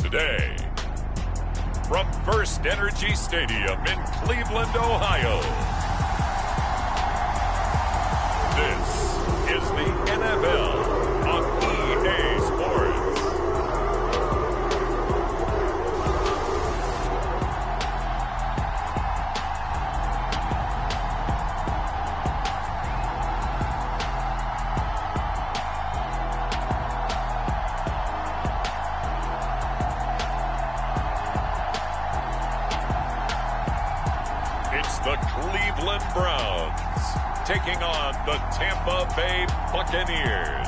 today. From First Energy Stadium in Cleveland, Ohio, this is the NFL on EA Sports. The Cleveland Browns taking on the Tampa Bay Buccaneers.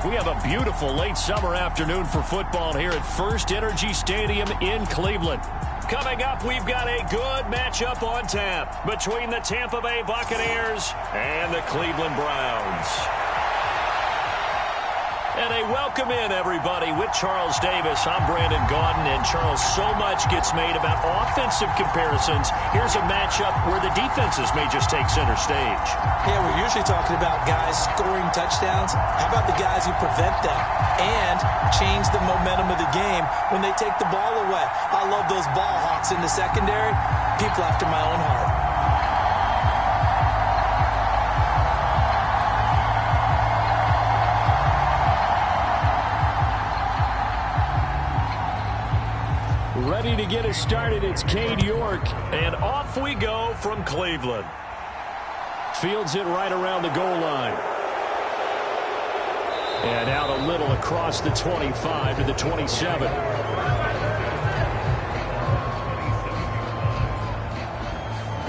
We have a beautiful late summer afternoon for football here at First Energy Stadium in Cleveland. Coming up, we've got a good matchup on tap between the Tampa Bay Buccaneers and the Cleveland Browns. And a welcome in, everybody, with Charles Davis. I'm Brandon Gaudin, and Charles, so much gets made about offensive comparisons. Here's a matchup where the defenses may just take center stage. Yeah, we're usually talking about guys scoring touchdowns. How about the guys who prevent them and change the momentum of the game when they take the ball away? I love those ball hawks in the secondary. People after my own heart. Ready to get us started, it's Cade York, and off we go from Cleveland. Fields it right around the goal line. And out a little across the 25 to the 27.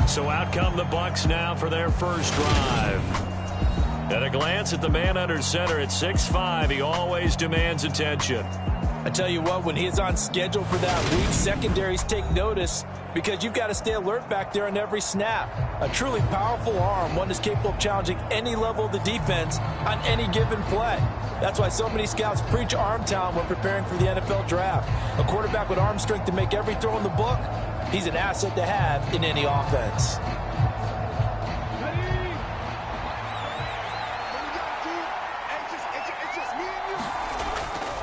So out come the Bucs now for their first drive. At a glance at the man under center at 6'5", he always demands attention. I tell you what, when he's on schedule for that week, secondaries take notice because you've got to stay alert back there on every snap. A truly powerful arm, one that's capable of challenging any level of the defense on any given play. That's why so many scouts preach arm talent when preparing for the NFL draft. A quarterback with arm strength to make every throw in the book, he's an asset to have in any offense.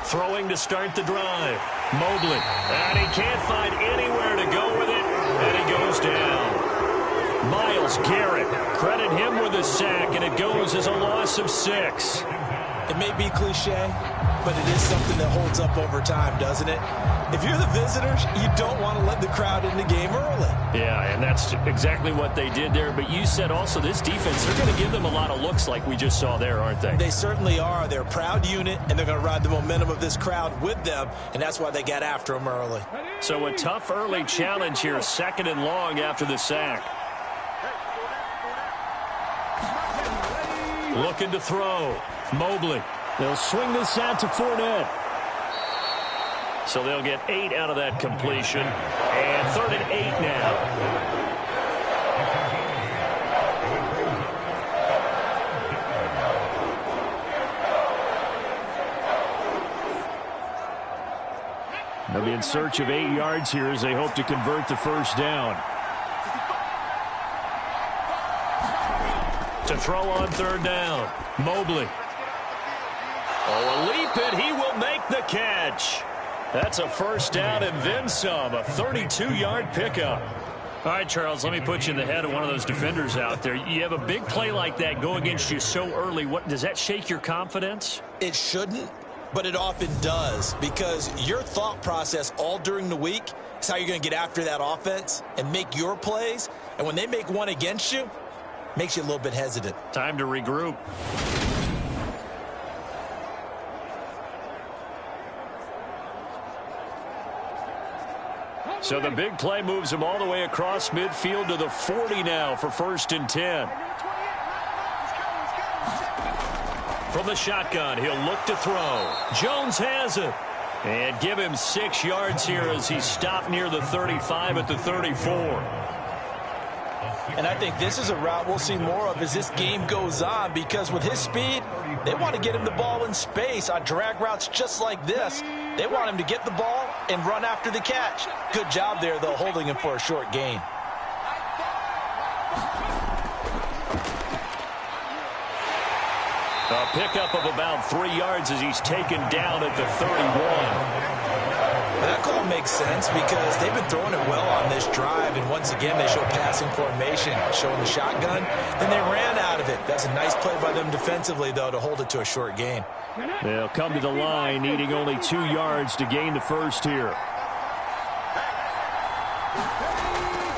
Throwing to start the drive. Mobley. And he can't find anywhere to go with it. And he goes down. Myles Garrett. Credit him with a sack, and it goes as a loss of 6. It may be cliche, but it is something that holds up over time, doesn't it? If you're the visitors, you don't want to let the crowd in the game early. Yeah, and that's exactly what they did there. But you said also this defense, they're going to give them a lot of looks like we just saw there, aren't they? They certainly are. They're a proud unit, and they're going to ride the momentum of this crowd with them, and that's why they got after them early. So a tough early challenge here, 2nd and long after the sack. Looking to throw. Mobley. They'll swing this out to Fournette. So they'll get 8 out of that completion. And 3rd and 8 now. They'll be in search of 8 yards here as they hope to convert the first down. To throw on 3rd down. Mobley. Oh, a leap it. He will make the catch. That's a first down and then some. A 32-yard pickup. All right, Charles, let me put you in the head of one of those defenders out there. You have a big play like that go against you so early. What does that shake your confidence? It shouldn't, but it often does, because your thought process all during the week is how you're going to get after that offense and make your plays. And when they make one against you, it makes you a little bit hesitant. Time to regroup. So the big play moves him all the way across midfield to the 40 now for 1st and 10. From the shotgun, he'll look to throw. Jones has it. And give him 6 yards here as he stopped near the 35 at the 34. And I think this is a route we'll see more of as this game goes on, because with his speed, they want to get him the ball in space on drag routes just like this. They want him to get the ball and run after the catch. Good job there, though, holding him for a short gain. A pickup of about 3 yards as he's taken down at the 31. That call makes sense because they've been throwing it well on this drive, and once again they show passing formation, showing the shotgun. Then they ran out of it. That's a nice play by them defensively, though, to hold it to a short gain. They'll come to the line, needing only 2 yards to gain the first here.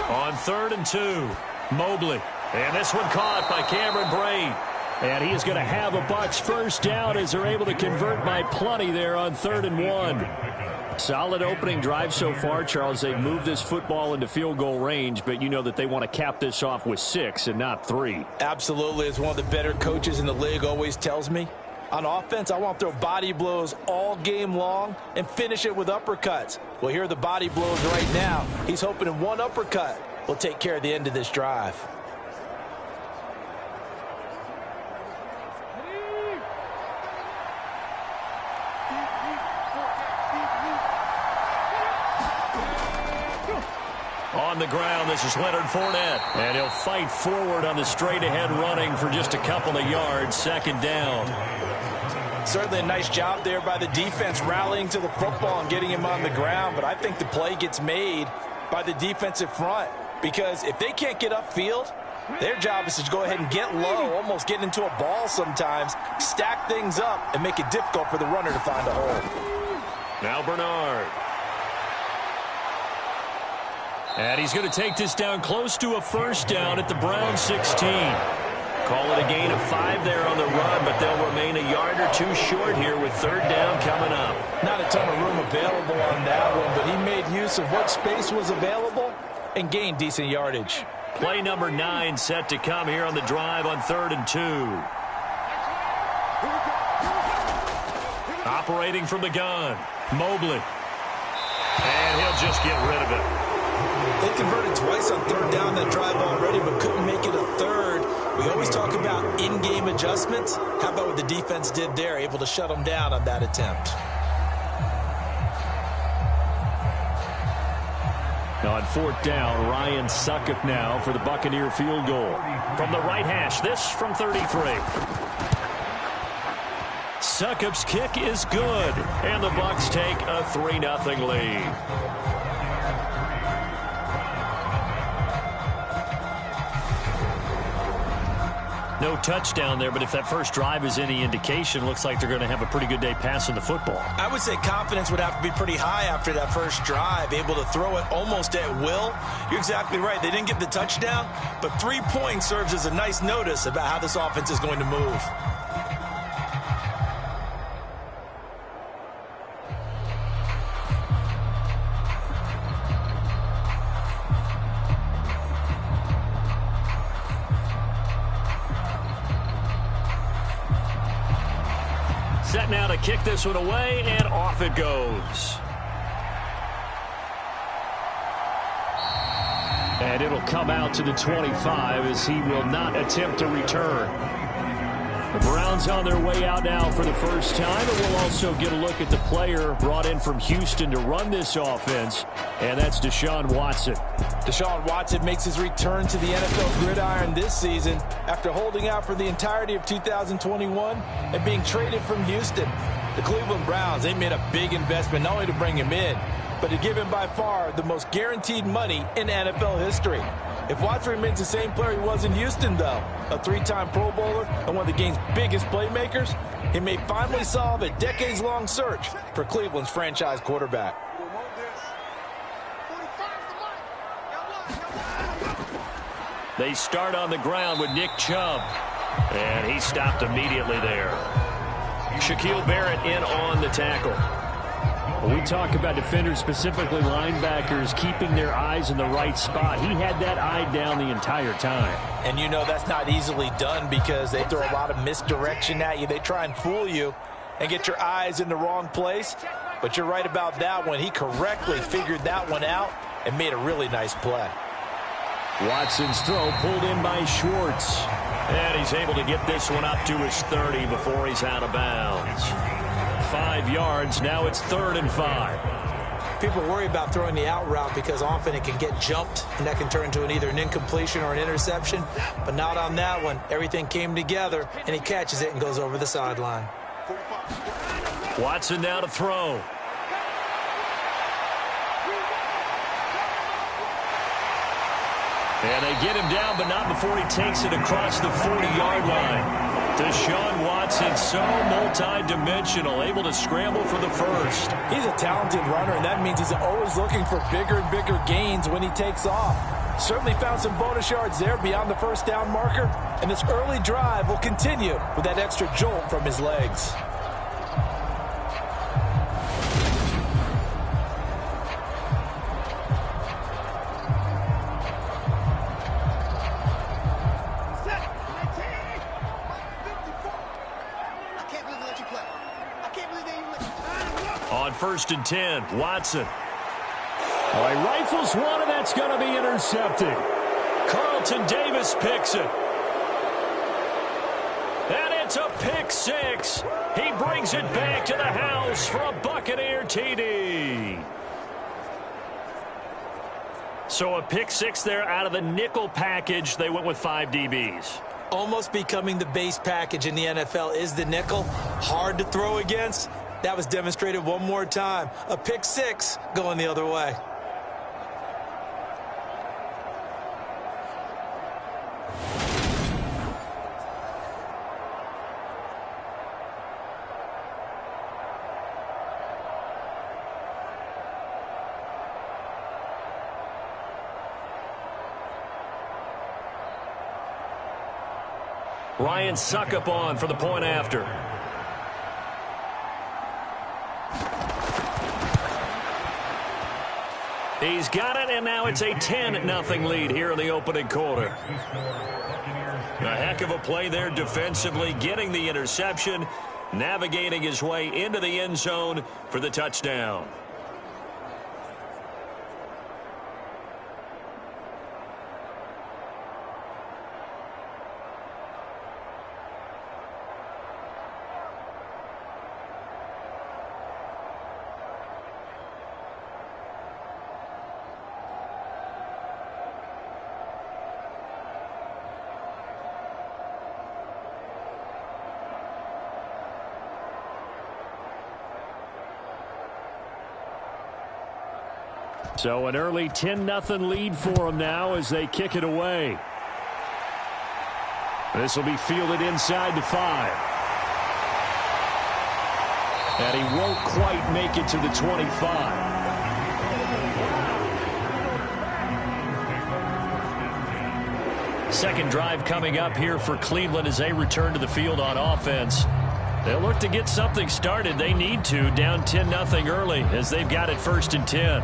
On 3rd and 2, Mobley. And this one caught by Cameron Braid. And he is going to have a Bucs first down as they're able to convert by plenty there on 3rd and 1. Solid opening drive so far, Charles. They've moved this football into field goal range, but you know that they want to cap this off with 6 and not 3. Absolutely. As one of the better coaches in the league always tells me, on offense, I want to throw body blows all game long and finish it with uppercuts. Well, here are the body blows right now. He's hoping in one uppercut will take care of the end of this drive. On the ground, this is Leonard Fournette. And he'll fight forward on the straight-ahead running for just a couple of yards. 2nd down. Certainly a nice job there by the defense rallying to the football and getting him on the ground. But I think the play gets made by the defensive front. Because if they can't get upfield, their job is to go ahead and get low, almost get into a ball sometimes, stack things up, and make it difficult for the runner to find a hole. Now Bernard. And he's going to take this down close to a first down at the Browns 16. Call it a gain of 5 there on the run, but they'll remain a yard or 2 short here with 3rd down coming up. Not a ton of room available on that one, but he made use of what space was available and gained decent yardage. Play number 9 set to come here on the drive on 3rd and 2. Operating from the gun, Mobley. And he'll just get rid of it. They converted twice on 3rd down that drive already, but couldn't make it a 3rd. We always talk about in-game adjustments. How about what the defense did there, able to shut them down on that attempt? Now on 4th down, Ryan Succop now for the Buccaneer field goal. From the right hash, this from 33. Succop's kick is good, and the Bucs take a 3-0 lead. No touchdown there, but if that first drive is any indication, looks like they're going to have a pretty good day passing the football. I would say confidence would have to be pretty high after that first drive, able to throw it almost at will. You're exactly right. They didn't get the touchdown, but 3 points serves as a nice notice about how this offense is going to move. Set now to kick this one away, and off it goes. And it'll come out to the 25 as he will not attempt to return. The Browns on their way out now for the first time, and we'll also get a look at the player brought in from Houston to run this offense, and that's Deshaun Watson. Deshaun Watson makes his return to the NFL gridiron this season after holding out for the entirety of 2021 and being traded from Houston. The Cleveland Browns, they made a big investment not only to bring him in, but to give him by far the most guaranteed money in NFL history. If Watson remains the same player he was in Houston, though, a 3-time Pro Bowler and one of the game's biggest playmakers, he may finally solve a decades-long search for Cleveland's franchise quarterback. They start on the ground with Nick Chubb, and he stopped immediately there. Shaquille Barrett in on the tackle. When we talk about defenders, specifically linebackers, keeping their eyes in the right spot, he had that eye down the entire time. And you know that's not easily done because they throw a lot of misdirection at you. They try and fool you and get your eyes in the wrong place. But you're right about that one. He correctly figured that one out and made a really nice play. Watson's throw pulled in by Schwartz. And he's able to get this one up to his 30 before he's out of bounds. 5 yards, now it's 3rd and 5. People worry about throwing the out route because often it can get jumped, and that can turn into either an incompletion or an interception. But not on that one. Everything came together, and he catches it and goes over the sideline. Watson now to throw. And they get him down, but not before he takes it across the 40-yard line. Deshaun Watson, so multi-dimensional, able to scramble for the first. He's a talented runner, and that means he's always looking for bigger and bigger gains when he takes off. Certainly found some bonus yards there beyond the first down marker, and this early drive will continue with that extra jolt from his legs. On 1st and 10, Watson. All right, rifles one, and that's going to be intercepted. Carlton Davis picks it. And it's a pick six. He brings it back to the house for a Buccaneer TD. So a pick six there out of the nickel package. They went with 5 DBs. Almost becoming the base package in the NFL is the nickel. Hard to throw against. That was demonstrated one more time. A pick six going the other way. Ryan Suckup on for the point after. He's got it, and now it's a 10-0 lead here in the opening quarter. A heck of a play there defensively, getting the interception, navigating his way into the end zone for the touchdown. So an early 10-0 lead for them now as they kick it away. This will be fielded inside the 5. And he won't quite make it to the 25. Second drive coming up here for Cleveland as they return to the field on offense. They'll look to get something started. They need to, down 10-0 early as they've got it 1st and 10.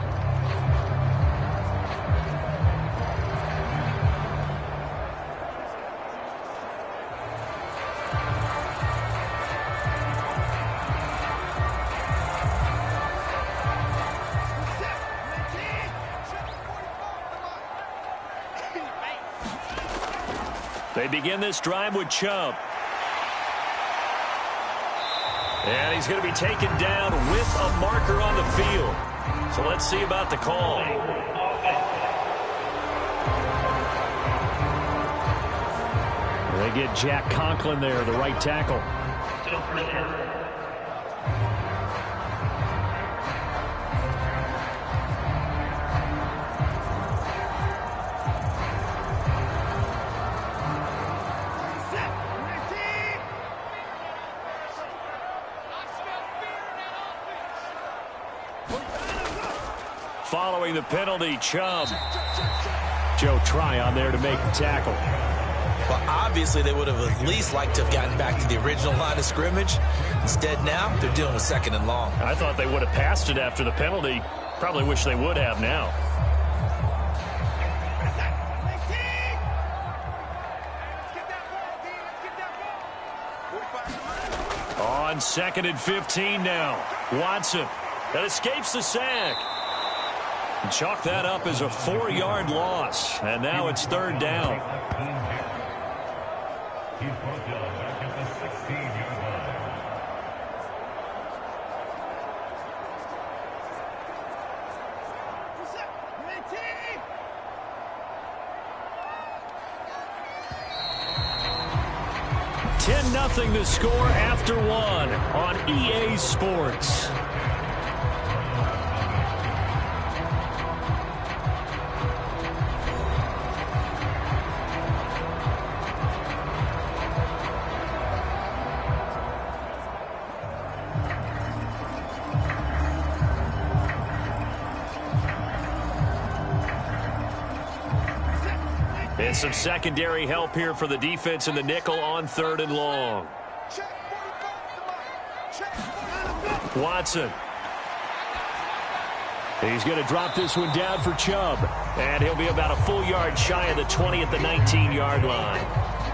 They begin this drive with Chubb. And he's going to be taken down with a marker on the field. So let's see about the call. They get Jack Conklin there, the right tackle. Following the penalty, Chubb. Joe Tryon there to make the tackle. Well, obviously they would have at least liked to have gotten back to the original line of scrimmage. Instead now, they're dealing with 2nd and long. I thought they would have passed it after the penalty. Probably wish they would have now. On 2nd and 15 now. Watson that escapes the sack. Chalk that up as a 4-yard loss. And now it's 3rd down. 10-0 the score after one on EA Sports. And some secondary help here for the defense in the nickel on 3rd and long. Watson. He's going to drop this one down for Chubb. And he'll be about a full yard shy of the 20 at the 19-yard line.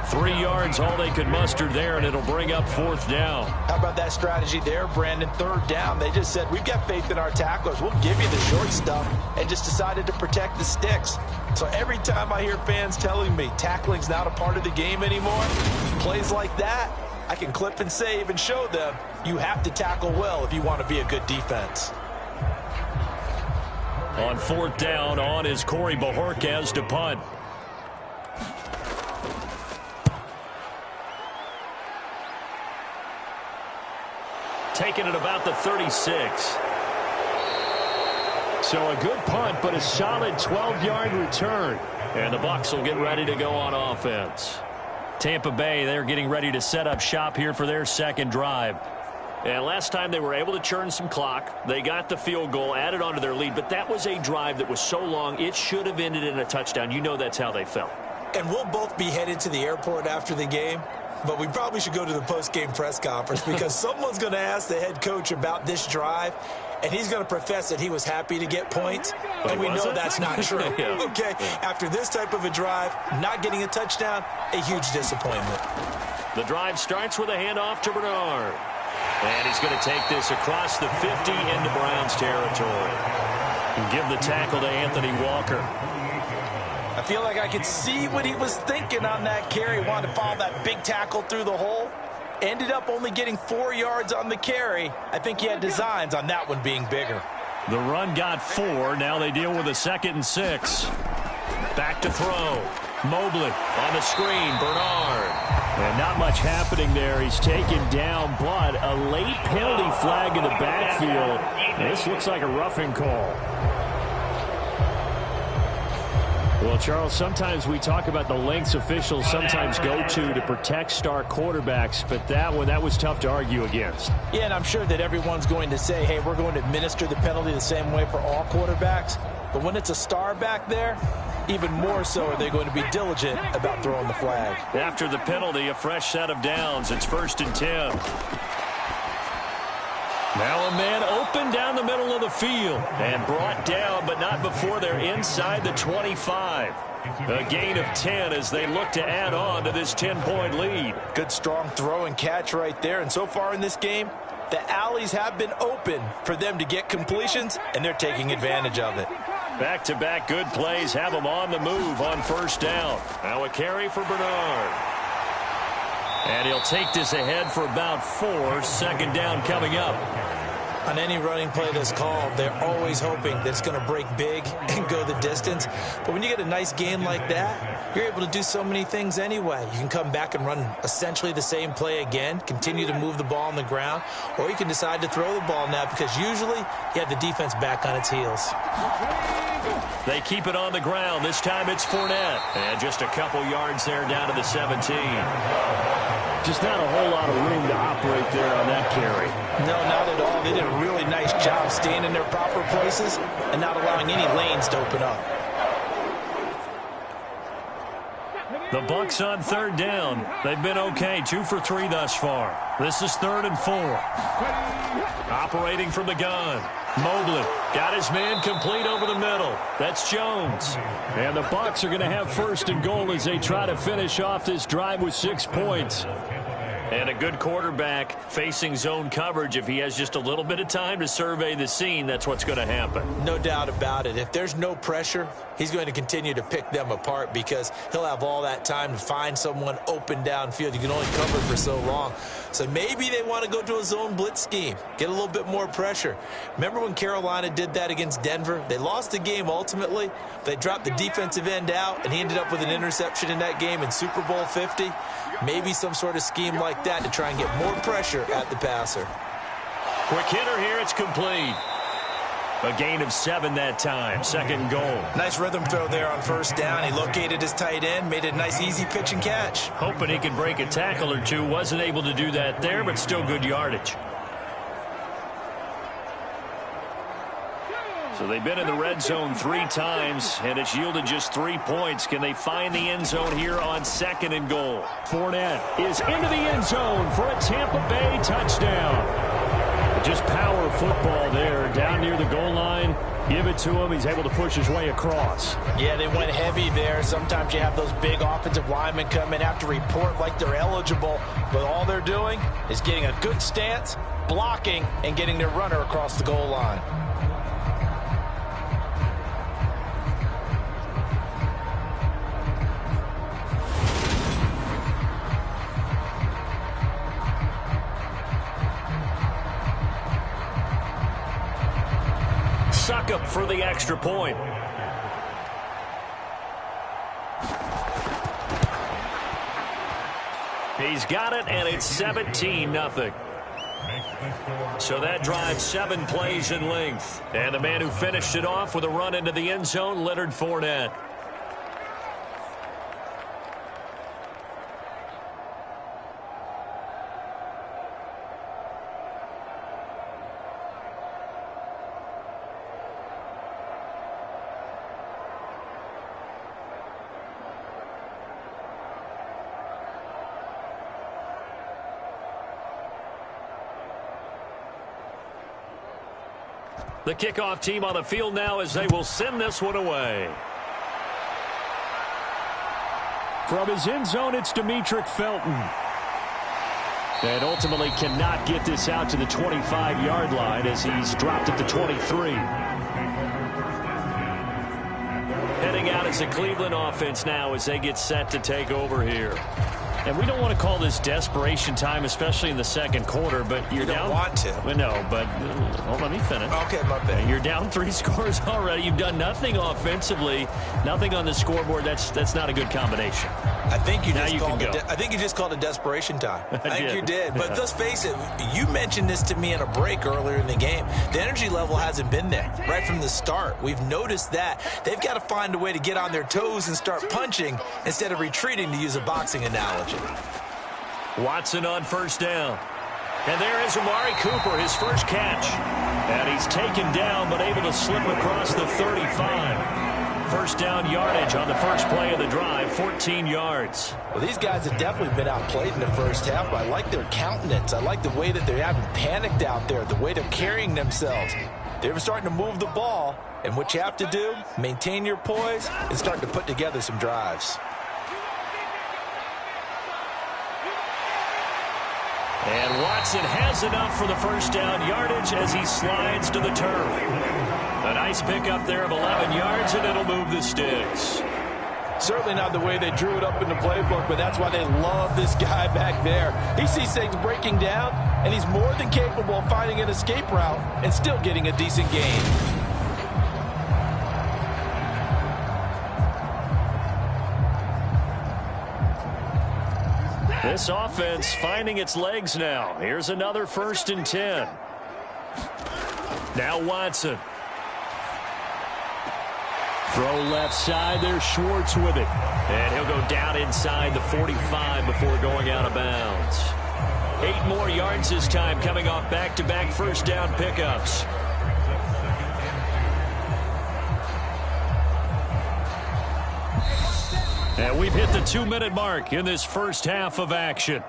3 yards, all they could muster there, and it'll bring up 4th down. How about that strategy there, Brandon? 3rd down. They just said, we've got faith in our tacklers. We'll give you the short stuff, and just decided to protect the sticks. So every time I hear fans telling me tackling's not a part of the game anymore, plays like that, I can clip and save and show them you have to tackle well if you want to be a good defense. On 4th down, on is Corey Bojorquez to punt. Taking it about the 36. So a good punt, but a solid 12-yard return. And the Bucs will get ready to go on offense. Tampa Bay, they're getting ready to set up shop here for their 2nd drive. And last time they were able to churn some clock. They got the field goal, added on to their lead, but that was a drive that was so long it should have ended in a touchdown. You know that's how they felt. And we'll both be headed to the airport after the game. But we probably should go to the post-game press conference because someone's going to ask the head coach about this drive, and he's going to profess that he was happy to get points, and we know that's not true. Yeah. Okay, after this type of a drive, not getting a touchdown, a huge disappointment. The drive starts with a handoff to Bernard. And he's going to take this across the 50 into Browns territory. And give the tackle to Anthony Walker. I feel like I could see what he was thinking on that carry. Wanted to follow that big tackle through the hole. Ended up only getting 4 yards on the carry. I think he had designs on that one being bigger. The run got 4. Now they deal with a 2nd and 6. Back to throw. Mobley on the screen. Bernard. And not much happening there. He's taken down, but a late penalty flag in the backfield. This looks like a roughing call. Well, Charles, sometimes we talk about the lengths officials sometimes go to protect star quarterbacks, but that was tough to argue against. Yeah, and I'm sure that everyone's going to say, hey, we're going to administer the penalty the same way for all quarterbacks. But when it's a star back there, even more so are they going to be diligent about throwing the flag. After the penalty, a fresh set of downs. It's 1st and 10. Now a man open down the middle of the field and brought down, but not before they're inside the 25. A gain of 10 as they look to add on to this 10-point lead. Good strong throw and catch right there. And so far in this game, the alleys have been open for them to get completions, and they're taking advantage of it. Back-to-back good plays have them on the move on 1st down. Now a carry for Bernard. And he'll take this ahead for about 4. 2nd down coming up. On any running play that's called, they're always hoping that it's going to break big and go the distance. But when you get a nice gain like that, you're able to do so many things anyway. You can come back and run essentially the same play again, continue to move the ball on the ground, or you can decide to throw the ball now because usually you have the defense back on its heels. They keep it on the ground. This time it's Fournette. And just a couple yards there down to the 17. Just not a whole lot of room to operate there on that carry. No, not at all. They did a really nice job staying in their proper places and not allowing any lanes to open up. The Bucs on 3rd down. They've been okay. 2 for 3 thus far. This is 3rd and 4. Operating from the gun. Mobley got his man complete over the middle. That's Jones. And the Bucs are going to have 1st and goal as they try to finish off this drive with 6 points. And a good quarterback facing zone coverage. If he has just a little bit of time to survey the scene, that's what's going to happen. No doubt about it. If there's no pressure, he's going to continue to pick them apart because he'll have all that time to find someone open downfield. You can only cover for so long. So maybe they want to go to a zone blitz scheme, get a little bit more pressure. Remember when Carolina did that against Denver? They lost the game ultimately. They dropped the defensive end out, and he ended up with an interception in that game in Super Bowl 50. Maybe some sort of scheme like that to try and get more pressure at the passer. Quick hitter here, it's complete. A gain of 7 that time, 2nd goal. Nice rhythm throw there on 1st down. He located his tight end, made a nice easy pitch and catch. Hoping he could break a tackle or two. Wasn't able to do that there, but still good yardage. So they've been in the red zone 3 times, and it's yielded just 3 points. Can they find the end zone here on 2nd and goal? Fournette is into the end zone for a Tampa Bay touchdown. Just power football there, down near the goal line. Give it to him. He's able to push his way across. Yeah, they went heavy there. Sometimes you have those big offensive linemen come in, have to report like they're eligible, but all they're doing is getting a good stance, blocking, and getting their runner across the goal line. Suck up for the extra point. He's got it, and it's 17-0. So that drives 7 plays in length. And the man who finished it off with a run into the end zone, Leonard Fournette. The kickoff team on the field now as they will send this one away. From his end zone, it's Demetric Felton. And ultimately cannot get this out to the 25-yard line as he's dropped at the 23. Heading out is the Cleveland offense now as they get set to take over here. And we don't want to call this desperation time, especially in the 2nd quarter, but you're down. You don't want to. No, but let me finish. Okay, my bad. You're down 3 scores already. You've done nothing offensively, nothing on the scoreboard. That's not a good combination. I think you just called it. I think you just called it desperation time. I think you did. But let's face it. You mentioned this to me in a break earlier in the game. The energy level hasn't been there right from the start. We've noticed that they've got to find a way to get on their toes and start punching instead of retreating, to use a boxing analogy. Watson on 1st down. And there is Amari Cooper, his first catch. And he's taken down but able to slip across the 35. 1st down yardage on the first play of the drive, 14 yards. Well, these guys have definitely been outplayed in the 1st half, but I like their countenance. I like the way that they haven't panicked out there, the way they're carrying themselves. They're starting to move the ball, and what you have to do, maintain your poise and start to put together some drives. And Watson has enough for the 1st down yardage as he slides to the turf. A nice pickup there of 11 yards, and it'll move the sticks. Certainly not the way they drew it up in the playbook, but that's why they love this guy back there. He sees things breaking down, and he's more than capable of finding an escape route and still getting a decent gain. This offense finding its legs now. Here's another 1st and 10. Now Watson. Throw left side. There's Schwartz with it. And he'll go down inside the 45 before going out of bounds. 8 more yards this time, coming off back-to-back 1st down pickups. And we've hit the 2-minute mark in this 1st half of action.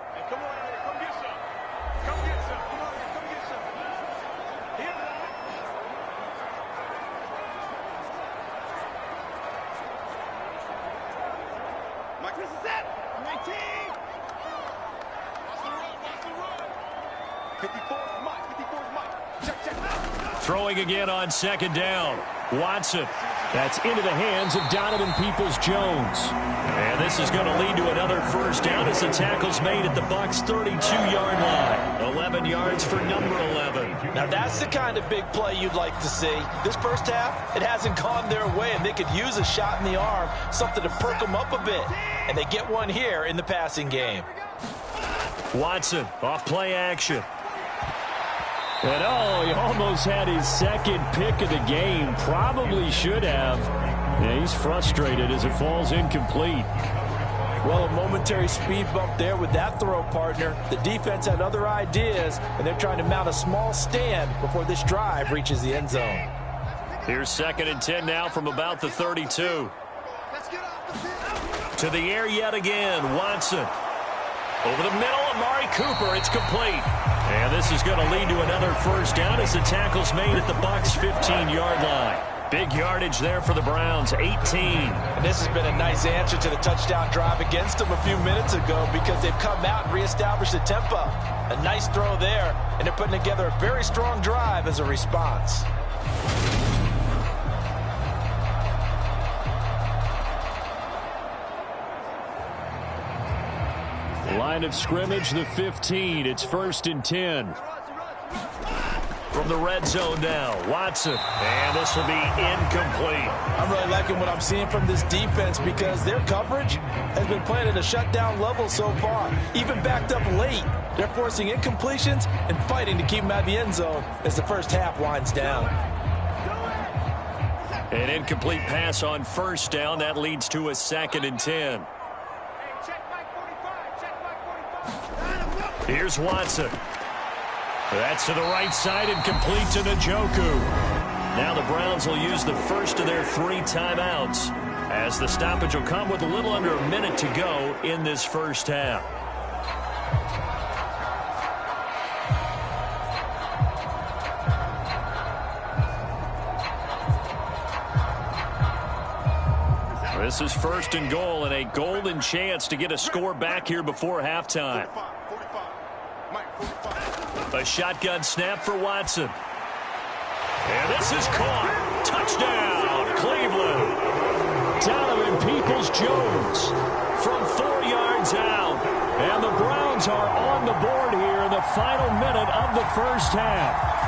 Throwing again on 2nd down. Watson That's into the hands of Donovan Peoples-Jones. And this is going to lead to another first down as the tackle's made at the Bucs' 32-yard line. 11 yards for number 11. Now that's the kind of big play you'd like to see. This first half, it hasn't gone their way, and they could use a shot in the arm, something to perk them up a bit. And they get one here in the passing game. Watson, off play action. And oh, he almost had his second pick of the game. Probably should have. Yeah, he's frustrated as it falls incomplete. Well, a momentary speed bump there with that throw, partner. The defense had other ideas, and they're trying to mount a small stand before this drive reaches the end zone. Here's 2nd and 10 now from about the 32. To the air yet again, Watson. Over the middle, Amari Cooper, it's complete. And this is going to lead to another first down as the tackle's made at the Bucs' 15-yard line. Big yardage there for the Browns, 18. And this has been a nice answer to the touchdown drive against them a few minutes ago because they've come out and reestablished the tempo. A nice throw there, and they're putting together a very strong drive as a response. Line of scrimmage, the 15. It's 1st and 10. From the red zone now, Watson. And this will be incomplete. I'm really liking what I'm seeing from this defense because their coverage has been playing at a shutdown level so far. Even backed up late, they're forcing incompletions and fighting to keep them out of the end zone as the first half winds down. An incomplete pass on first down. That leads to a 2nd and 10. Here's Watson. That's to the right side and complete to Njoku. Now the Browns will use the first of their 3 timeouts as the stoppage will come with a little under a minute to go in this first half. This is 1st and goal and a golden chance to get a score back here before halftime. A shotgun snap for Watson. And this is caught. Touchdown, Cleveland. Donovan Peoples-Jones from 4 yards out. And the Browns are on the board here in the final minute of the first half.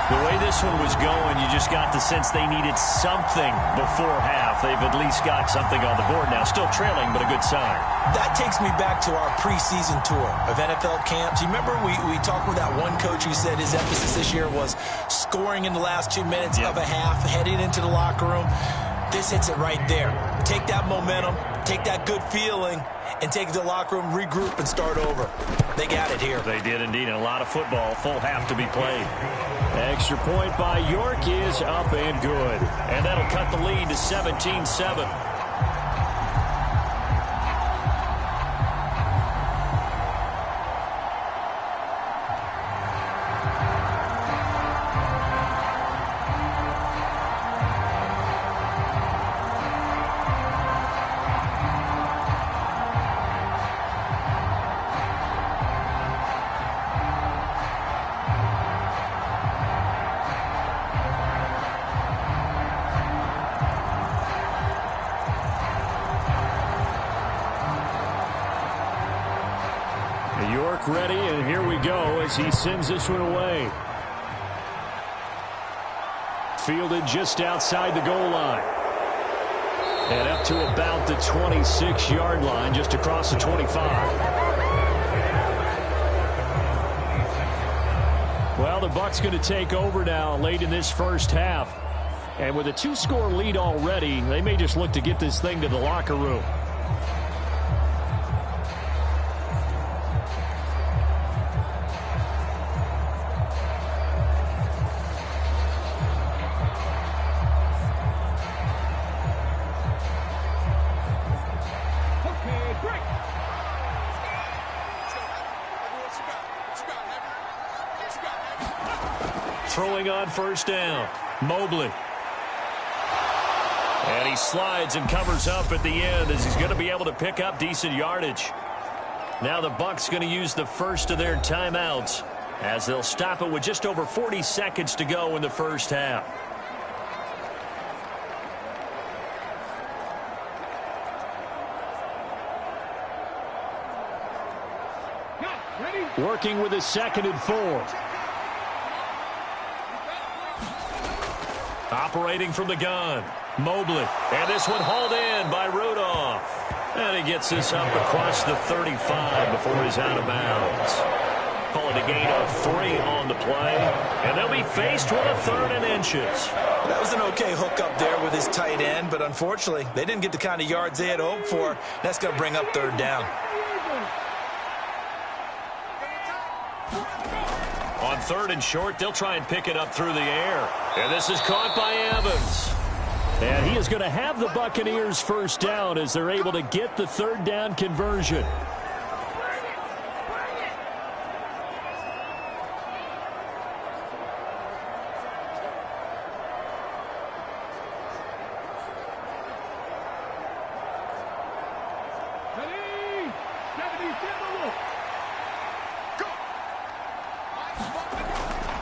The way this one was going, you just got the sense they needed something before half. They've at least got something on the board now. Still trailing, but a good sign. That takes me back to our preseason tour of NFL camps. You remember we talked with that one coach who said his emphasis this year was scoring in the last 2 minutes of a half, heading into the locker room. This hits it right there. Take that momentum, take that good feeling, and take it to the locker room, regroup, and start over. They got it here. They did indeed. A lot of football, full half to be played. Extra point by York is up and good. And that'll cut the lead to 17-7. Ready, and here we go as he sends this one away. Fielded just outside the goal line. And up to about the 26-yard line, just across the 25. Well, the Bucs going to take over now late in this first half. And with a 2-score lead already, they may just look to get this thing to the locker room. Throwing on first down, Mobley. And he slides and covers up at the end as he's going to be able to pick up decent yardage. Now the Bucs going to use the first of their timeouts as they'll stop it with just over 40 seconds to go in the first half. Working with a 2nd and 4. Operating from the gun, Mobley. And this one hauled in by Rudolph. And he gets this up across the 35 before he's out of bounds. Call it a gain of 3 on the play. And they'll be faced with a 3rd and inches. That was an okay hookup there with his tight end, but unfortunately, they didn't get the kind of yards they had hoped for. That's going to bring up 3rd down. On 3rd and short, they'll try and pick it up through the air. And this is caught by Evans. And he is going to have the Buccaneers 1st down as they're able to get the 3rd down conversion.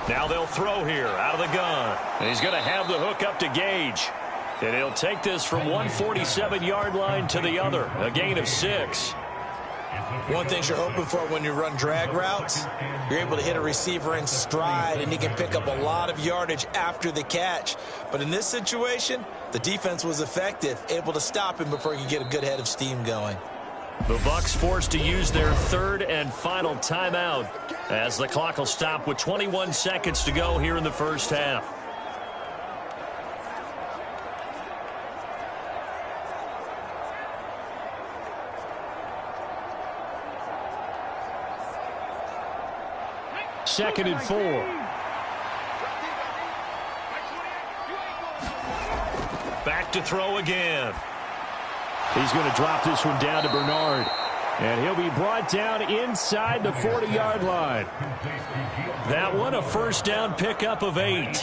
Now they'll throw here out of the gun. And he's going to have the hook up to Gage. And he'll take this from 147-yard line to the other. A gain of 6. One thing you're hoping for when you run drag routes, you're able to hit a receiver in stride, and he can pick up a lot of yardage after the catch. But in this situation, the defense was effective, able to stop him before he could get a good head of steam going. The Bucs forced to use their 3rd and final timeout as the clock will stop with 21 seconds to go here in the 1st half. Second and 4. Back to throw again. He's going to drop this one down to Bernard. And he'll be brought down inside the 40-yard line. That one a 1st down pickup of 8.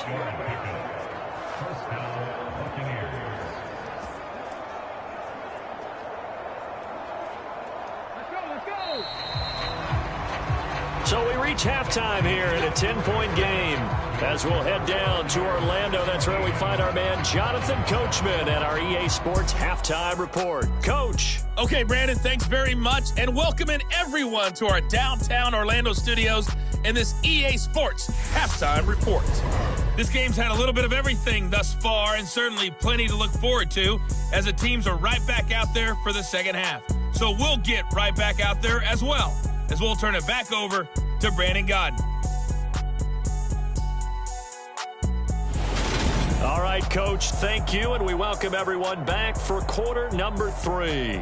So we reach halftime here in a 10-point game. As we'll head down to Orlando, that's where we find our man Jonathan Coachman at our EA Sports Halftime Report. Coach. Okay, Brandon, thanks very much. And welcoming everyone to our downtown Orlando studios in this EA Sports Halftime Report. This game's had a little bit of everything thus far, and certainly plenty to look forward to as the teams are right back out there for the second half. So we'll get right back out there as well, as we'll turn it back over to Brandon Godden. All right, Coach, thank you, and we welcome everyone back for quarter number 3.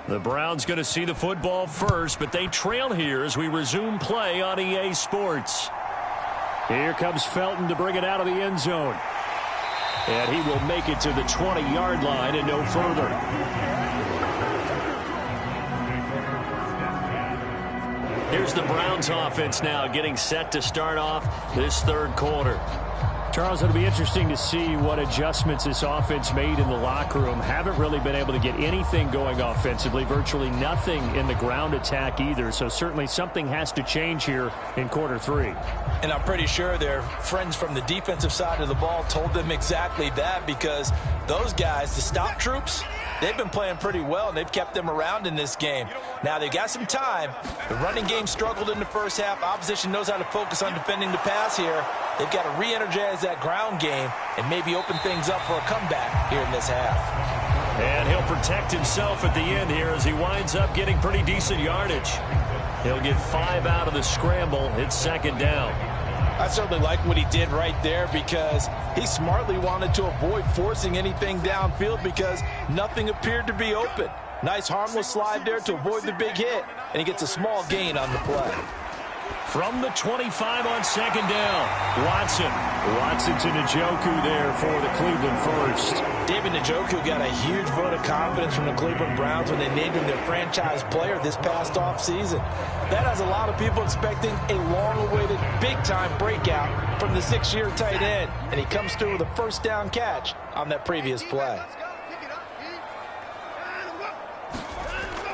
The Browns going to see the football first, but they trail here as we resume play on EA Sports. Here comes Felton to bring it out of the end zone. And he will make it to the 20-yard line and no further. Here's the Browns offense now getting set to start off this 3rd quarter. Charles, it'll be interesting to see what adjustments this offense made in the locker room. Haven't really been able to get anything going offensively, virtually nothing in the ground attack either. So certainly something has to change here in quarter 3. And I'm pretty sure their friends from the defensive side of the ball told them exactly that, because those guys, the stop troops, they've been playing pretty well, and they've kept them around in this game. Now, they've got some time. The running game struggled in the first half. Opposition knows how to focus on defending the pass here. They've got to re-energize that ground game and maybe open things up for a comeback here in this half. And he'll protect himself at the end here as he winds up getting pretty decent yardage. He'll get 5 out of the scramble. It's 2nd down. I certainly like what he did right there, because he smartly wanted to avoid forcing anything downfield because nothing appeared to be open. Nice harmless slide there to avoid the big hit, and he gets a small gain on the play. From the 25 on second down, Watson to Njoku there for the Cleveland first. David Njoku got a huge vote of confidence from the Cleveland Browns when they named him their franchise player this past offseason. That has a lot of people expecting a long-awaited, big-time breakout from the 6-year tight end, and he comes through with a first down catch on that previous play.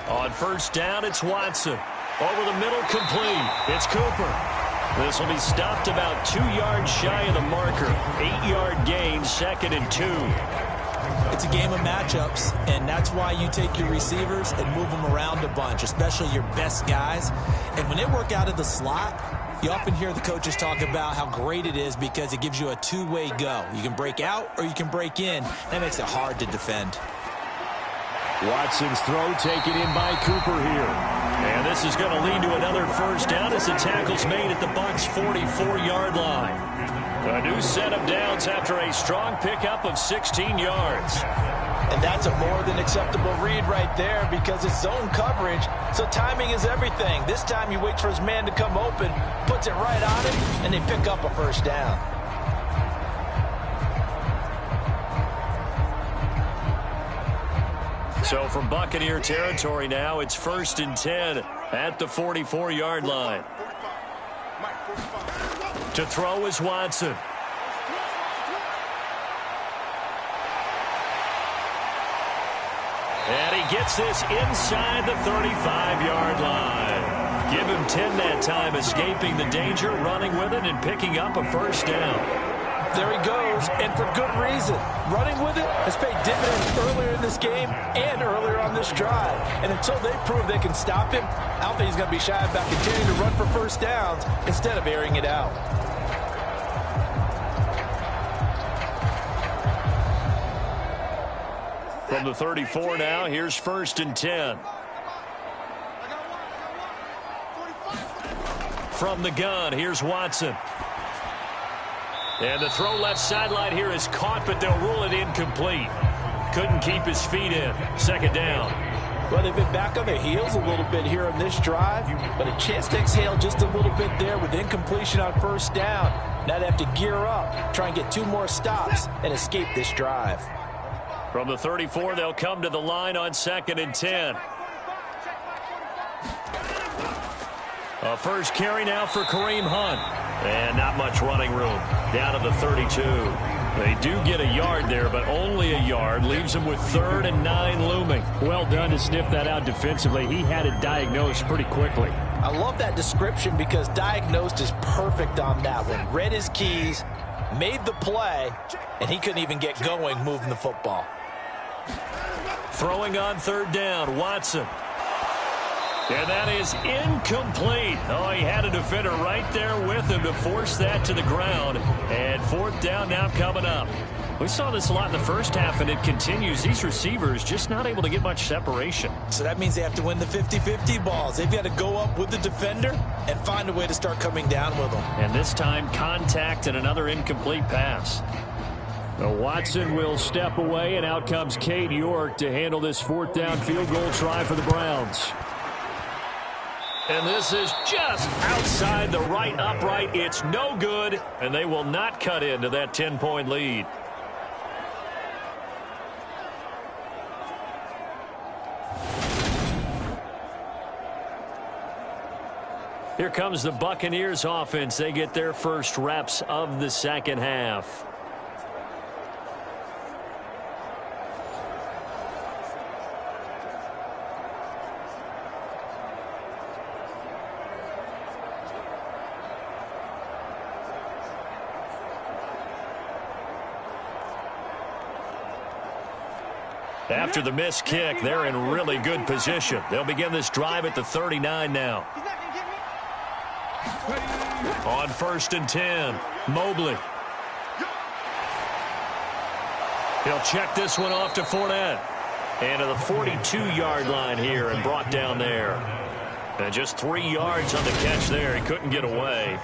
On first down, it's Watson. Over the middle, complete. It's Cooper. This will be stopped about 2 yards shy of the marker. 8-yard gain, 2nd and 2. It's a game of matchups, and that's why you take your receivers and move them around a bunch, especially your best guys. And when they work out of the slot, you often hear the coaches talk about how great it is because it gives you a two-way go. You can break out or you can break in. That makes it hard to defend. Watson's throw taken in by Cooper here. And this is going to lead to another first down as the tackle's made at the Bucs' 44-yard line. A new set of downs after a strong pickup of 16 yards. And that's a more than acceptable read right there because it's zone coverage, so timing is everything. This time he waits for his man to come open, puts it right on him, and they pick up a first down. So from Buccaneer territory now, it's 1st and 10 at the 44-yard line. To throw is Watson. And he gets this inside the 35-yard line. Give him 10 that time, escaping the danger, running with it, and picking up a first down. There he goes, and for good reason. Running with it has paid dividends earlier in this game and earlier on this drive. And until they prove they can stop him, I don't think he's going to be shy about continuing to run for first downs instead of airing it out. From the 34 now, here's 1st and 10. From the gun, here's Watson. And the throw left sideline here is caught, but they'll rule it incomplete. Couldn't keep his feet in. 2nd down. Well, they've been back on their heels a little bit here on this drive, but a chance to exhale just a little bit there with incompletion on first down. Now they have to gear up, try and get 2 more stops, and escape this drive. From the 34, they'll come to the line on 2nd and 10. A first carry now for Kareem Hunt. And not much running room. Down to the 32. They do get a yard there, but only a yard. Leaves them with 3rd and 9 looming. Well done to sniff that out defensively. He had it diagnosed pretty quickly. I love that description because diagnosed is perfect on that one. Read his keys, made the play, and he couldn't even get going moving the football. Throwing on 3rd down, Watson. And that is incomplete. Oh, he had a defender right there with him to force that to the ground. And 4th down now coming up. We saw this a lot in the first half, and it continues. These receivers just not able to get much separation. So that means they have to win the 50-50 balls. They've got to go up with the defender and find a way to start coming down with them. And this time, contact and another incomplete pass. So Watson will step away, and out comes Cade York to handle this 4th down field goal try for the Browns. And this is just outside the right upright. It's no good, and they will not cut into that 10-point lead. Here comes the Buccaneers offense. They get their first reps of the second half. After the missed kick, they're in really good position. They'll begin this drive at the 39 now. On 1st and 10, Mobley. He'll check this one off to Fournette. And to the 42-yard line here and brought down there. And just 3 yards on the catch there. He couldn't get away.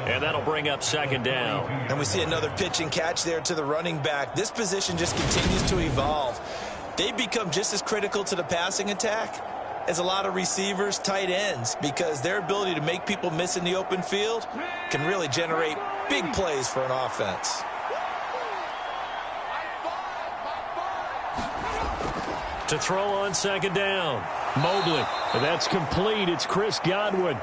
And that'll bring up 2nd down. And we see another pitch and catch there to the running back. This position just continues to evolve. They become just as critical to the passing attack is a lot of receivers, tight ends, because their ability to make people miss in the open field can really generate big plays for an offense. To throw on second down, Mobley. That's complete. It's Chris Godwin.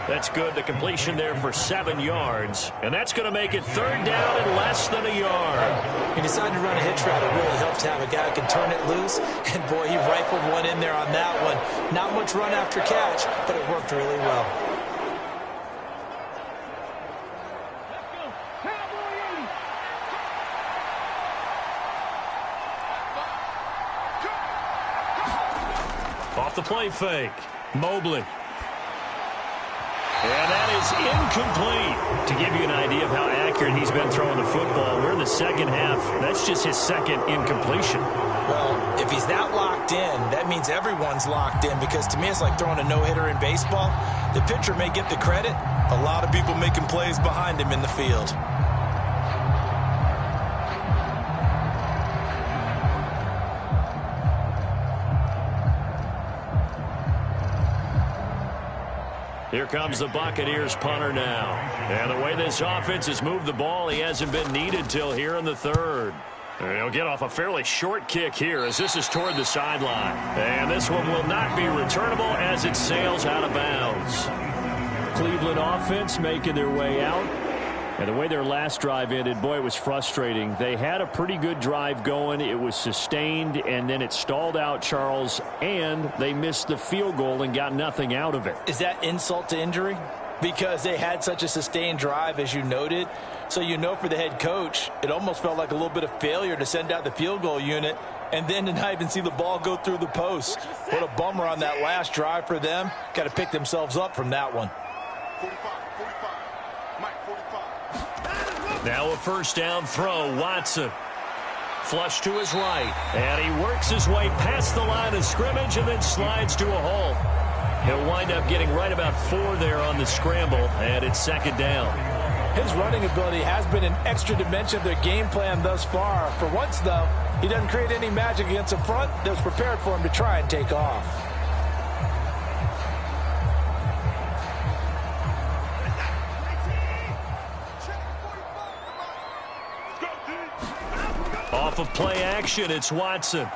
That's good. The completion there for 7 yards. And that's going to make it third down and less than a yard. He decided to run a hitch route. It really helps to have a guy who can turn it loose. And, boy, he rifled one in there on that one. Not much run after catch, but it worked really well. Off the play fake, Mobley. And that is incomplete. To give you an idea of how accurate he's been throwing the football, we're in the second half. That's just his second incompletion. Well, if he's that locked in, that means everyone's locked in, because to me it's like throwing a no-hitter in baseball. The pitcher may get the credit. A lot of people making plays behind him in the field. Here comes the Buccaneers punter now. And the way this offense has moved the ball, he hasn't been needed till here in the third. And he'll get off a fairly short kick here as this is toward the sideline. And this one will not be returnable as it sails out of bounds. Cleveland offense making their way out. And the way their last drive ended, boy, it was frustrating. They had a pretty good drive going. It was sustained, and then it stalled out, Charles, and they missed the field goal and got nothing out of it. Is that insult to injury? Because they had such a sustained drive, as you noted. So you know, for the head coach, it almost felt like a little bit of failure to send out the field goal unit and then to not even see the ball go through the post. What a bummer on that last drive for them. Got to pick themselves up from that one. Now a first down throw, Watson. Flush to his right, and he works his way past the line of scrimmage and then slides to a hole. He'll wind up getting right about 4 there on the scramble, and it's second down. His running ability has been an extra dimension of their game plan thus far. For once, though, he doesn't create any magic against the front that's prepared for him to try and take off. Off of play action, it's Watson.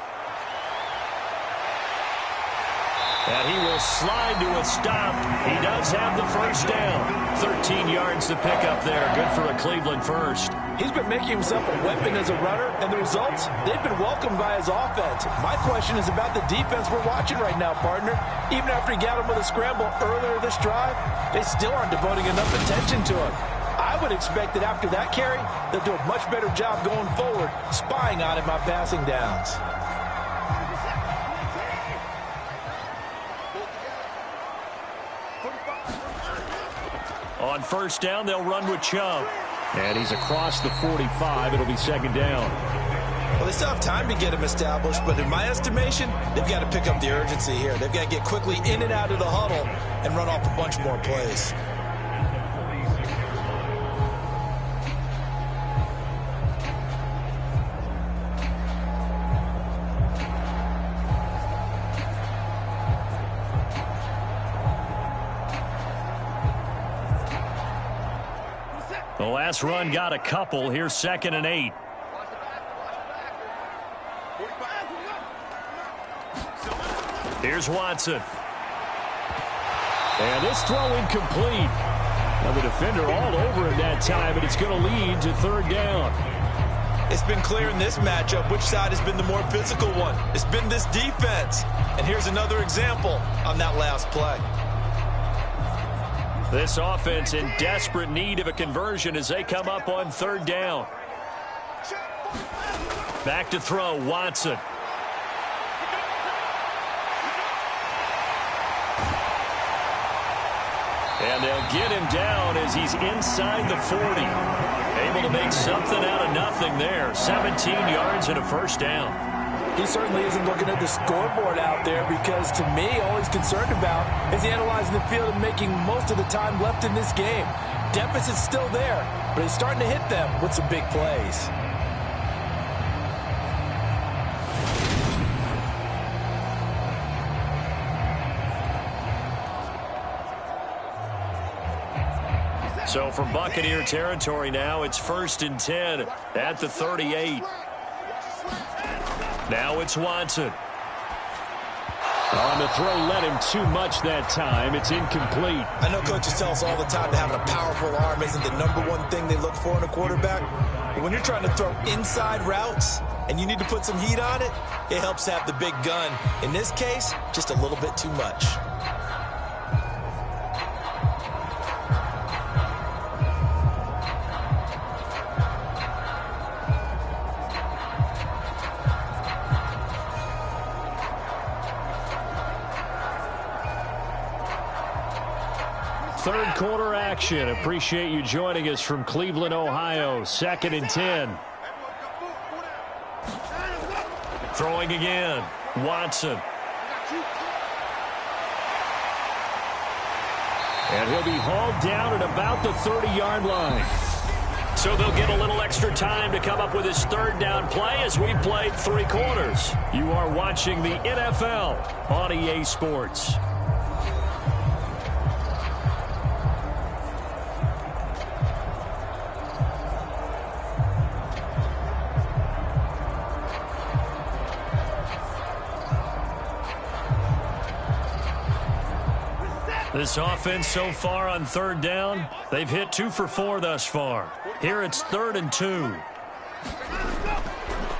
And he will slide to a stop. He does have the first down. 13 yards to pick up there. Good for a Cleveland first. He's been making himself a weapon as a runner, and the results, they've been welcomed by his offense. My question is about the defense we're watching right now, partner. Even after he got him with a scramble earlier this drive, they still aren't devoting enough attention to him. I would expect that after that carry, they'll do a much better job going forward, spying on him on passing downs. On first down, they'll run with Chubb. And he's across the 45. It'll be second down. Well, they still have time to get him established, but in my estimation, they've got to pick up the urgency here. They've got to get quickly in and out of the huddle and run off a bunch more plays. The last run got a couple. Here's 2nd and 8. Here's Watson. And this throw incomplete. Now the defender all over him that time, and it's going to lead to third down. It's been clear in this matchup which side has been the more physical one. It's been this defense. And here's another example on that last play. This offense in desperate need of a conversion as they come up on third down. Back to throw, Watson. And they'll get him down as he's inside the 40. Able to make something out of nothing there. 17 yards and a first down. He certainly isn't looking at the scoreboard out there, because to me, all he's concerned about is analyzing the field and making most of the time left in this game. Deficit's still there, but he's starting to hit them with some big plays. So from Buccaneer territory now, it's 1st and 10 at the 38. Now it's Watson. On the throw, let him too much that time. It's incomplete. I know coaches tell us all the time that having a powerful arm isn't the #1 thing they look for in a quarterback. But when you're trying to throw inside routes and you need to put some heat on it, it helps to have the big gun. In this case, just a little bit too much. Third quarter action. Appreciate you joining us from Cleveland, Ohio. 2nd and 10. Throwing again. Watson. And he'll be hauled down at about the 30-yard line. So they'll get a little extra time to come up with his 3rd down play as we've played 3 quarters. You are watching the NFL on EA Sports. This offense so far on 3rd down, they've hit 2 for 4 thus far. Here it's 3rd and 2.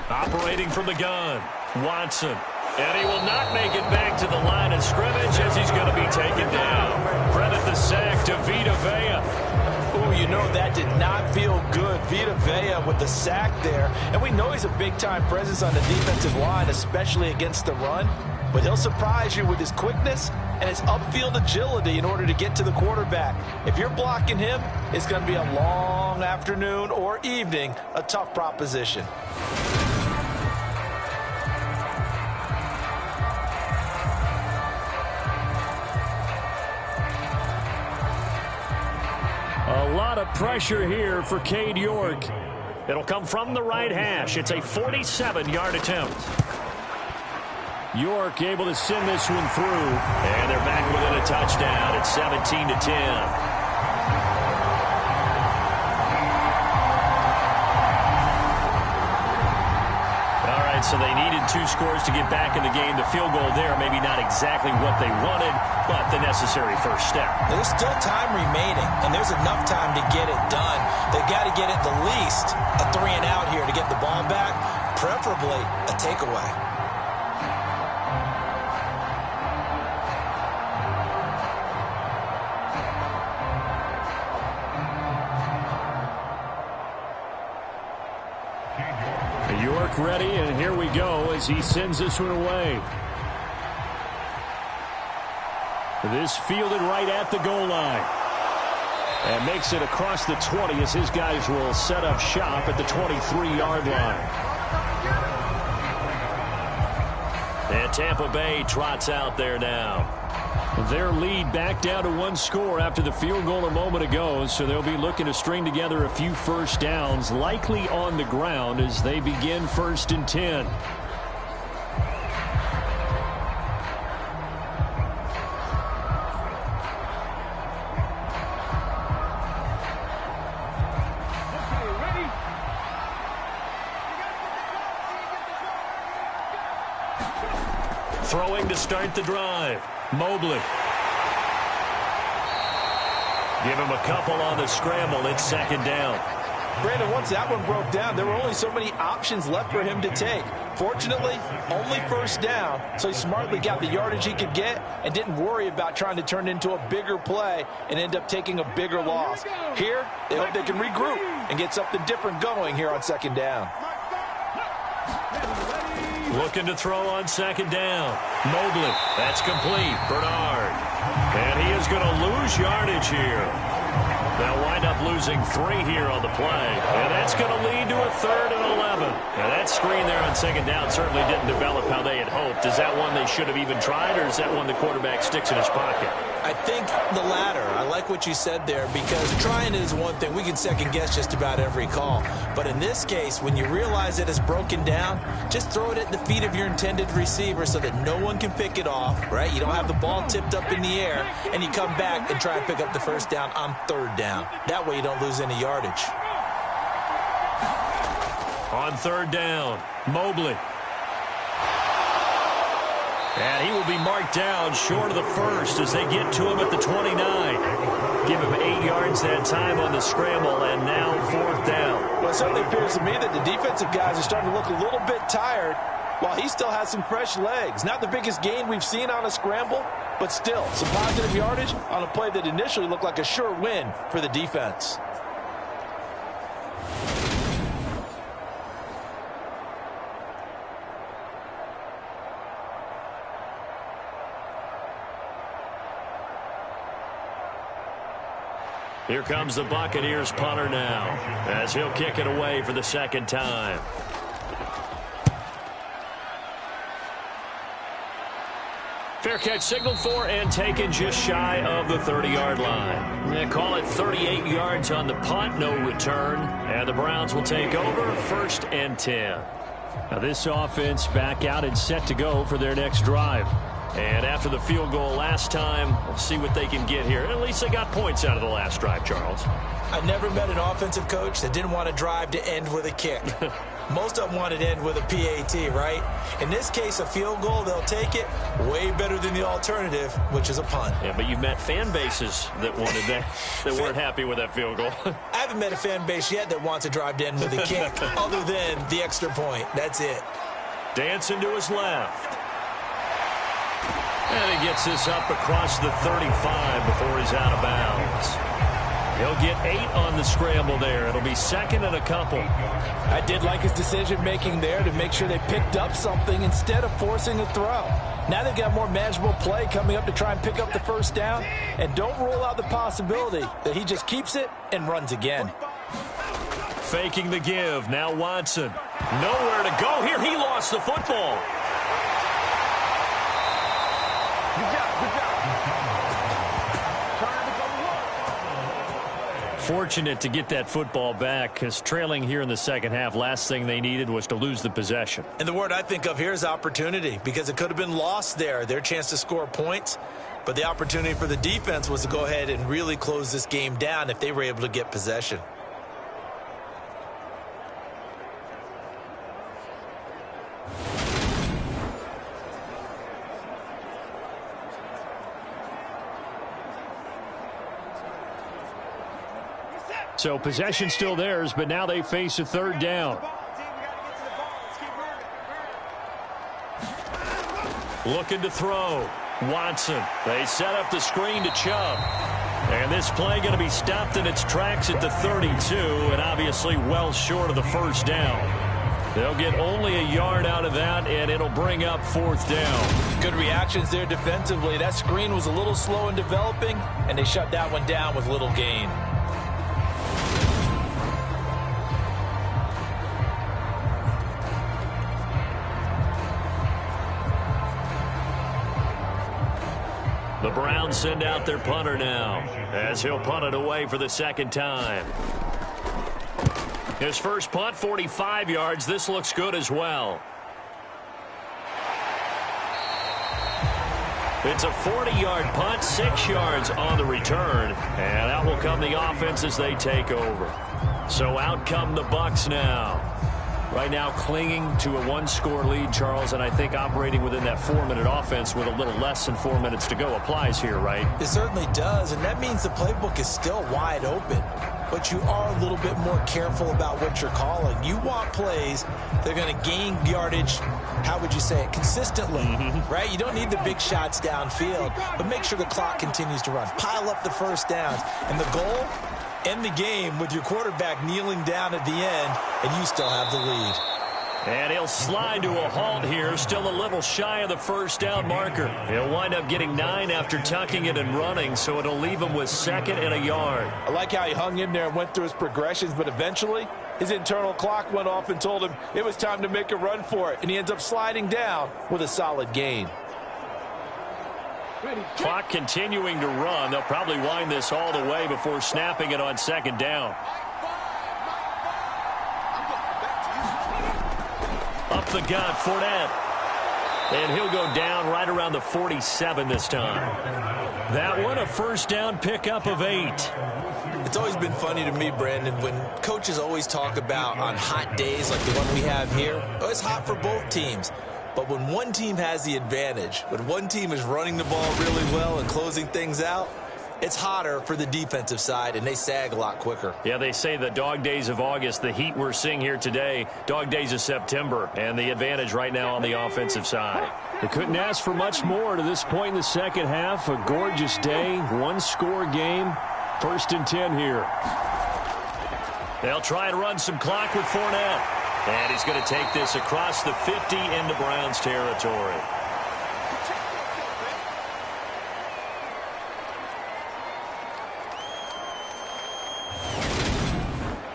Operating from the gun, Watson. And he will not make it back to the line of scrimmage as he's going to be taken down. Credit the sack to Vita Vea. Oh, you know that did not feel good. Vita Vea with the sack there. And we know he's a big-time presence on the defensive line, especially against the run. But he'll surprise you with his quickness and his upfield agility in order to get to the quarterback. If you're blocking him, it's going to be a long afternoon or evening, a tough proposition. A lot of pressure here for Cade York. It'll come from the right hash. It's a 47-yard attempt. York able to send this one through. And they're back within a touchdown. It's 17-10. All right, so they needed 2 scores to get back in the game. The field goal there, maybe not exactly what they wanted, but the necessary first step. There's still time remaining, and there's enough time to get it done. They've got to get at the least a 3 and out here to get the ball back, preferably a takeaway. York ready, and here we go as he sends this one away. This fielded right at the goal line. And makes it across the 20 as his guys will set up shop at the 23-yard line. And Tampa Bay trots out there now. Their lead back down to 1 score after the field goal a moment ago, so they'll be looking to string together a few first downs, likely on the ground as they begin 1st and 10. Throwing to start the drive. Mobley. Give him a couple on the scramble. It's 2nd down. Brandon, once that one broke down, there were only so many options left for him to take. Fortunately, only 1st down, so he smartly got the yardage he could get and didn't worry about trying to turn it into a bigger play and end up taking a bigger loss. Here, they hope they can regroup and get something different going here on 2nd down. Looking to throw on 2nd down. Mobley. That's complete. Bernard. And he is going to lose yardage here. They'll wind up losing 3 here on the play. And that's going to lead to a 3rd and 11. Now that screen there on 2nd down certainly didn't develop how they had hoped. Is that one they should have even tried, or is that one the quarterback sticks in his pocket? I think the latter. I like what you said there, because trying is one thing. We can second guess just about every call. But in this case, when you realize that it's broken down, just throw it at the feet of your intended receiver so that no one can pick it off, right? You don't have the ball tipped up in the air, and you come back and try and pick up the 1st down on 3rd down. down. That way you don't lose any yardage. On third down, Mobley. And he will be marked down short of the first as they get to him at the 29. Give him 8 yards that time on the scramble, and now fourth down. Well, it certainly appears to me that the defensive guys are starting to look a little bit tired while he still has some fresh legs. Not the biggest gain we've seen on a scramble, but still some positive yardage on a play that initially looked like a sure win for the defense. Here comes the Buccaneers punter now as he'll kick it away for the second time. Fair catch signaled for and taken just shy of the 30-yard line. They call it 38 yards on the punt, no return, and the Browns will take over first and 10. Now this offense back out and set to go for their next drive. And after the field goal last time, we'll see what they can get here. At least they got points out of the last drive, Charles. I never met an offensive coach that didn't want to drive to end with a kick. Most of them wanted to end with a PAT, right? In this case, a field goal, they'll take it. Way better than the alternative, which is a punt. Yeah, but you've met fan bases that wanted that, that weren't happy with that field goal. I haven't met a fan base yet that wants to drive to end with a kick, other than the extra point. That's it. Dancing to his left. And he gets this up across the 35 before he's out of bounds. He'll get 8 on the scramble there. It'll be second and a couple. I did like his decision-making there to make sure they picked up something instead of forcing a throw. Now they've got more manageable play coming up to try and pick up the first down. And don't rule out the possibility that he just keeps it and runs again. Faking the give. Now Watson. Nowhere to go here. He lost the football. Fortunate to get that football back because trailing here in the second half, last thing they needed was to lose the possession. And the word I think of here is opportunity, because it could have been lost there, their chance to score points. But the opportunity for the defense was to go ahead and really close this game down if they were able to get possession. So possession still theirs, but now they face a third down. Looking to throw. Watson. They set up the screen to Chubb. And this play going to be stopped in its tracks at the 32, and obviously well short of the first down. They'll get only a yard out of that, and it'll bring up fourth down. Good reactions there defensively. That screen was a little slow in developing, and they shut that one down with little gain. The Browns send out their punter now as he'll punt it away for the second time. His first punt, 45 yards. This looks good as well. It's a 40-yard punt, 6 yards on the return. And out will come the offense as they take over. So out come the Bucs now. Right now clinging to a one-score lead, Charles, and I think operating within that 4-minute offense with a little less than 4 minutes to go applies here, right? It certainly does, and that means the playbook is still wide open. But you are a little bit more careful about what you're calling. You want plays that are going to gain yardage, how would you say it, consistently, right? You don't need the big shots downfield, but make sure the clock continues to run. Pile up the first downs. And the goal, end the game with your quarterback kneeling down at the end, and you still have the lead. And he'll slide to a halt here, still a little shy of the first down marker. He'll wind up getting 9 after tucking it and running, so it'll leave him with second and a yard. I like how he hung in there and went through his progressions, but eventually his internal clock went off and told him it was time to make a run for it, and he ends up sliding down with a solid gain. Clock continuing to run. They'll probably wind this all the way before snapping it on second down. Up the gut, Fournette. And he'll go down right around the 47 this time. That one, a first down pickup of 8. It's always been funny to me, Brandon, when coaches always talk about on hot days like the one we have here, oh, it's hot for both teams. But when one team has the advantage, when one team is running the ball really well and closing things out, it's hotter for the defensive side, and they sag a lot quicker. Yeah, they say the dog days of August, the heat we're seeing here today, dog days of September, and the advantage right now on the offensive side. They couldn't ask for much more to this point in the second half. A gorgeous day, one-score game. 1st and 10 here. They'll try and run some clock with Fournette. And he's going to take this across the 50 into Browns territory.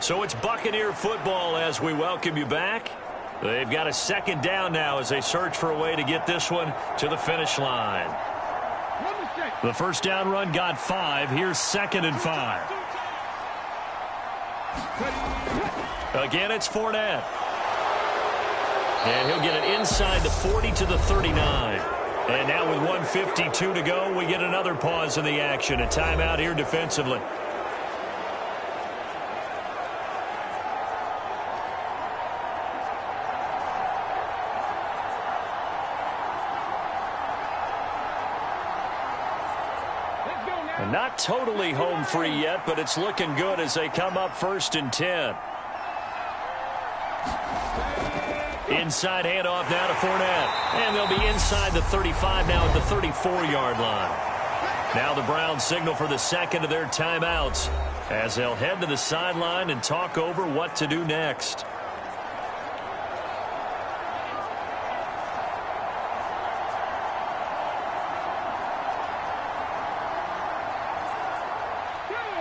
So it's Buccaneer football as we welcome you back. They've got a 2nd down now as they search for a way to get this one to the finish line. The 1st down run got 5. Here's 2nd and 5. Again, it's Fournette. And he'll get it inside the 40 to the 39. And now with 1:52 to go, we get another pause in the action. A timeout here defensively. Not totally home free yet, but it's looking good as they come up 1st and 10. Inside handoff now to Fournette. And they'll be inside the 35 now at the 34-yard line. Now the Browns signal for the 2nd of their timeouts as they'll head to the sideline and talk over what to do next.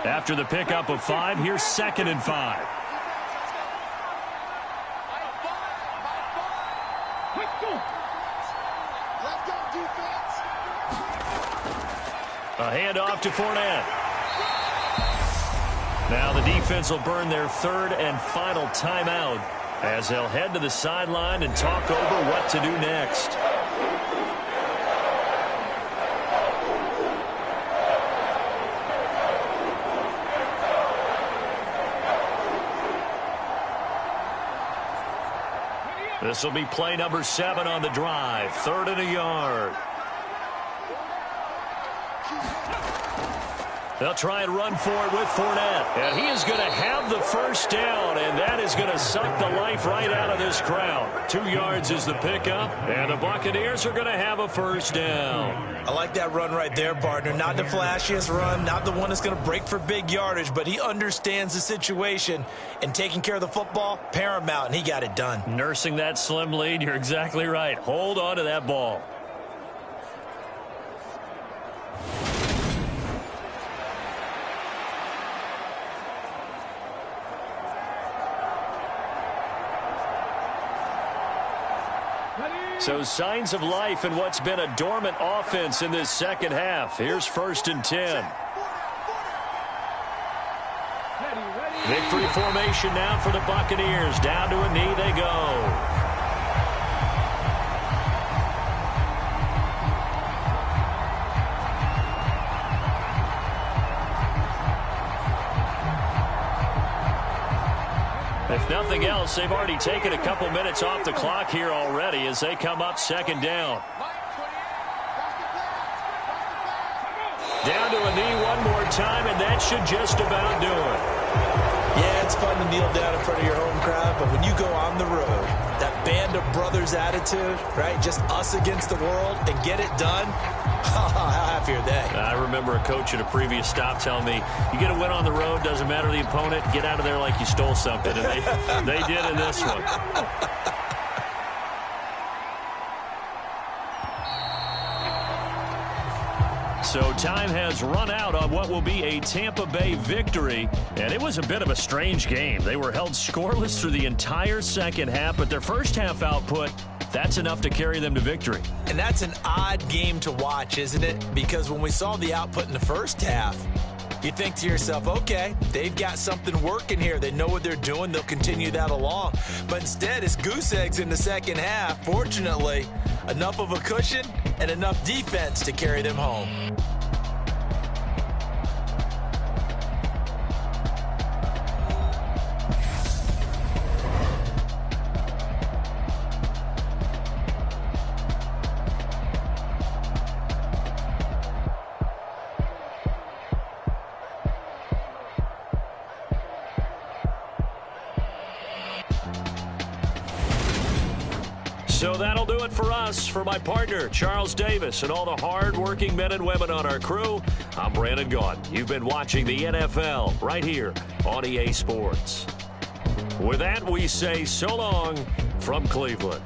After the pickup of 5, here's 2nd and 5. A handoff to Fournette. Now the defense will burn their 3rd and final timeout as they'll head to the sideline and talk over what to do next. This will be play number 7 on the drive. 3rd and a yard. They'll try and run for it with Fournette. And he is going to have the 1st down, and that is going to suck the life right out of this crowd. 2 yards is the pickup, and the Buccaneers are going to have a 1st down. I like that run right there, partner. Not the flashiest run, not the one that's going to break for big yardage, but he understands the situation, and taking care of the football, paramount, and he got it done. Nursing that slim lead, you're exactly right. Hold on to that ball. So signs of life in what's been a dormant offense in this second half. Here's 1st and 10. Victory formation now for the Buccaneers. Down to a knee they go. If nothing else, they've already taken a couple minutes off the clock here already as they come up 2nd down. Down to a knee one more time, and that should just about do it. Yeah, it's fun to kneel down in front of your home crowd, but when you go on the road, that band of brothers attitude, right, just us against the world, and get it done, how happy are they? I remember a coach at a previous stop telling me, you get a win on the road, doesn't matter the opponent, get out of there like you stole something. And they did in this one. So time has run out on what will be a Tampa Bay victory, and it was a bit of a strange game. They were held scoreless through the entire second half, but their first half output, that's enough to carry them to victory. And that's an odd game to watch, isn't it? Because when we saw the output in the first half, you think to yourself, okay, they've got something working here. They know what they're doing. They'll continue that along. But instead, it's goose eggs in the second half. Fortunately, enough of a cushion and enough defense to carry them home. So that'll do it for us. For my partner, Charles Davis, and all the hard-working men and women on our crew, I'm Brandon Gaudin. You've been watching the NFL right here on EA Sports. With that, we say so long from Cleveland.